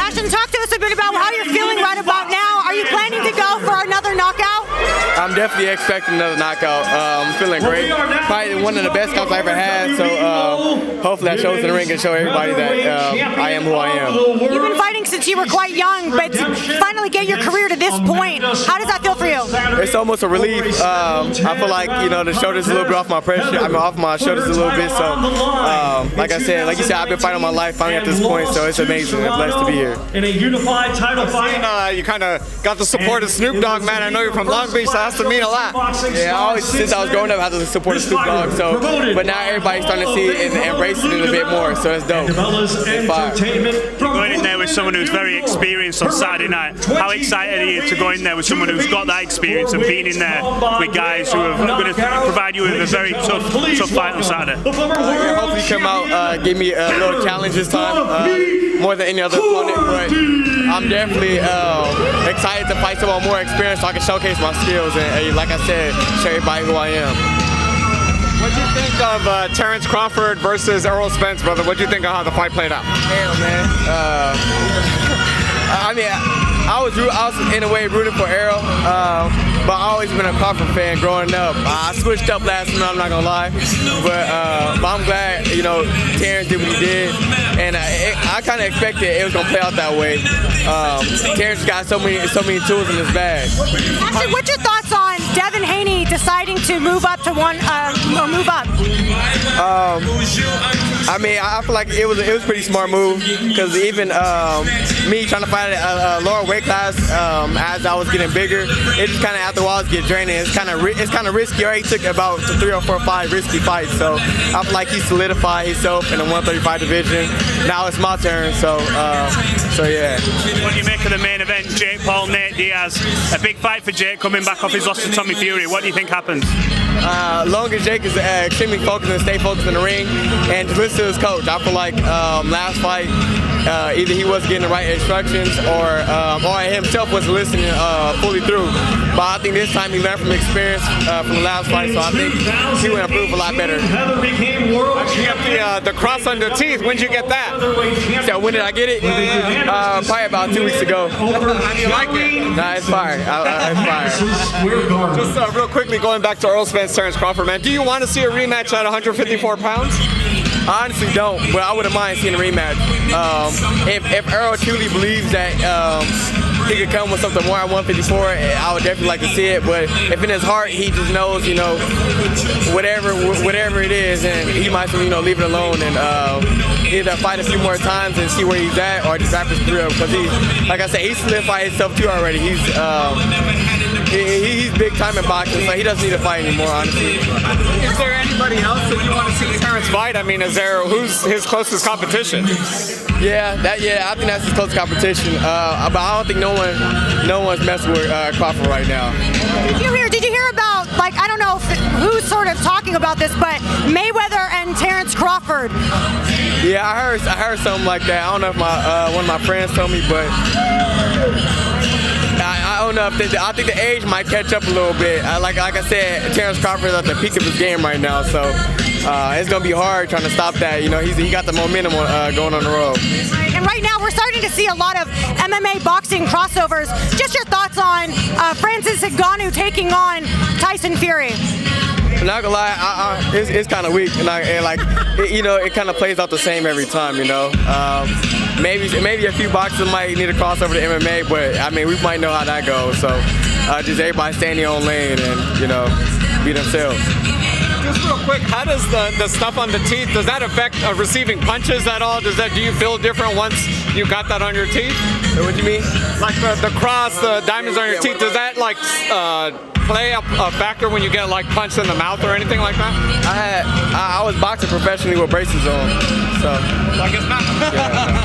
Ashton, talk to us a bit about how you're feeling right about now. Are you planning to go for another knockout? I'm definitely expecting another knockout. I'm feeling great. Probably one of the best counts I ever had. So hopefully that shows in the ring and show everybody that I am who I am. You've been fighting since you were quite young, but to finally get your career to this point, how does that feel for you? It's almost a relief. I feel like, you know, the shoulders a little bit off my pressure. I mean, off my shoulders a little bit. So, like you said, I've been fighting my life finally at this point. So it's amazing and blessed to be here. In a unified title fight, you kind of got the support of Snoop Dogg, man. I know you're from Long Beach, so that has to mean a lot. Yeah, I always, since I was growing up, I had the support of Snoop Dogg. So, but now everybody's starting to see it and embrace it a bit more. So it's dope. It's fire. You're going in there with someone who's very experienced on Saturday night. How excited are you to go in there with someone who's got that experience and being in there with guys who are going to provide you with a very tough fight on Saturday? Yeah, hopefully come out, give me a little challenge this time, more than any other opponent. But I'm definitely excited to fight someone more experienced so I can showcase my skills and, like I said, show everybody who I am. What do you think of Terence Crawford versus Errol Spence, brother? What do you think of how the fight played out? Damn, man. I mean, I was in a way rooting for Errol, but I always been a Crawford fan growing up. I switched up last night, I'm not gonna lie, but I'm glad, you know, Terence did what he did, and I kind of expected it was gonna play out that way. Terence got so many tools in his bag. Actually, what's your thoughts on Devin Haney deciding to move up to move up? I mean, I feel like it was a pretty smart move because even me trying to fight a lower weight class as I was getting bigger, it just kind of after a while get draining. It's kind of risky. He already took about 3 or 4 or 5 risky fights, so I feel like he solidified himself in the 135 division. Now it's my turn, so yeah. What do you make of the main event, Jake Paul, Nate Diaz? A big fight for Jake coming back off his loss to Tommy Fury. What do you think happens? Long as Jake is extremely focused and stay focused in the ring and to listen to his coach, I feel like last fight either he wasn't getting the right instructions or himself wasn't listening fully through. But I think this time he learned from experience from the last fight, so I think he will improve a lot better. You got the cross on the teeth. When did you get that? So when did I get it? Probably about 2 weeks ago. How do you like it? Nah, it's fire. It's fire. Just real quickly, going back to Errol Spence, Terence Crawford, man. Do you want to see a rematch at 154 pounds? I honestly don't, but I wouldn't mind seeing a rematch. If Errol truly believes that he could come with something more at 154, I would definitely like to see it. But if in his heart he just knows, you know, whatever it is, and he might, you know, leave it alone and either fight a few more times and see where he's at, or just wrap his career up. Because he, like I said, he solidified himself too already. He's big time in boxing, so he doesn't need to fight anymore, honestly. Is there anybody else that you want to see Terence fight? I mean, who's his closest competition? Yeah, I think that's his close competition. But I don't think no one's messing with Crawford right now. Did you hear about, like, I don't know who's sort of talking about this, but Mayweather and Terence Crawford? Yeah, I heard something like that. I don't know if one of my friends told me, but I don't know if I think the age might catch up a little bit. Like I said, Terence Crawford is at the peak of his game right now, so it's gonna be hard trying to stop that. You know, he got the momentum going on the road. And right now we're starting to see a lot of MMA boxing crossovers. Just your thoughts on Francis Ngannou taking on Tyson Fury? I'm not gonna lie, it's kind of weak, and you know, it kind of plays out the same every time. You know, maybe a few boxers might need to cross over to MMA, but I mean, we might know how that goes. So just everybody stay in their own lane and, you know, be themselves. Just real quick, how does the stuff on the teeth, does that affect receiving punches at all? Do you feel different once you got that on your teeth? What do you mean? Like the cross, the diamonds on your teeth, does that like play a factor when you get like punched in the mouth or anything like that? I was boxing professionally with braces on, so I guess not. Yeah.